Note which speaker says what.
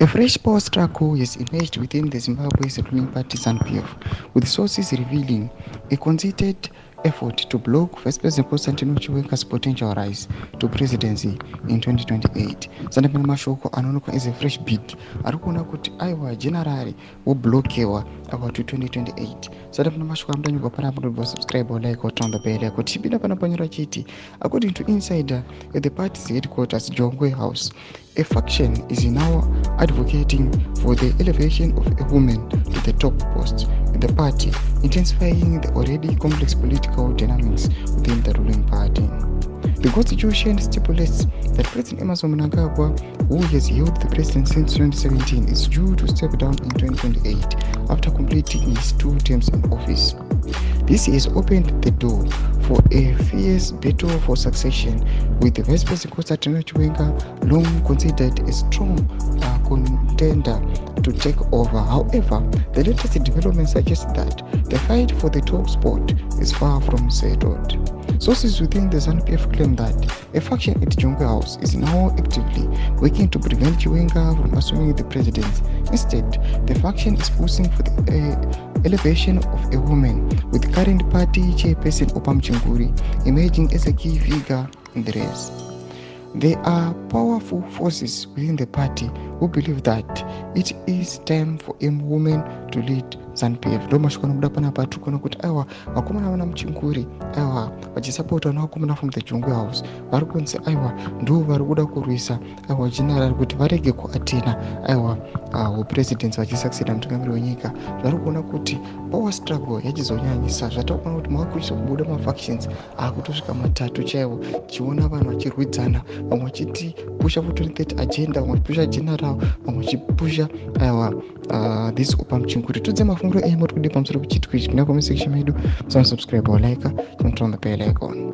Speaker 1: A fresh power struggle has emerged within the Zimbabwe's ruling party ZANU-PF, with sources revealing a concerted effort to block Vice President Constantino Chiwenga's potential rise to presidency in 2028. Zandapinda mashoko anoonekwa as a fresh bid ari kuona kuti aiwa generali woblokewa apa to 2028. Zandapinda mashoko amudanyorwa panapa ndobva subscribe like or turn the bell icon tichipinda panapanyora chiti according to insider at the party's headquarters Jongwe House, a faction is now advocating for the elevation of a woman to the top post in the party, intensifying the already complex political dynamics within the ruling party. The constitution stipulates that President Emmerson Mnangagwa, who has held the presidency since 2017, is due to step down in 2028 after completing his 2 terms in office. This has opened the door for a fierce battle for succession, with the Vice President Constantino Chiwenga long considered a strong contender to take over. However, the latest development suggests that the fight for the top spot is far from settled. Sources within the ZANU-PF claim that a faction at Jongwe House is now actively working to prevent Chiwenga from assuming the presidency. Instead, the faction is pushing for the elevation of a woman, with current party chairperson Opam Chinguri emerging as a key figure in the race. There are powerful forces within the party who believe that it is time for a woman to lead ZANU-PF. Ndo mashikana muda panapa tikuona kuti aiwa vakomana vana Muchinguri aiwa vachisapota vakomana from the Jongwe House vari kunzi aiwa ndo vari kuda kurwisa aiwa general kuti varege kuatena aiwa upresidency vachisucceeda mutungamiri wenyika. Zvari kuona kuti power struggle yachizonyanyisa. Zvatakuona kuti mavakuisa kubuda mafactions akutosvika 3 chaiwo, chiona vanhu vachirwidzana, vamwe vachiti pusha for 2030 agenda, vamwe vachipusha general, vamwe vachipusha aiwa this Opam Chinguri. Tudze mafunguro enyu muri kudi pamusoro pechitwi ichi. Ndinga comment section medu, subscribe or like, and turn the bell icon.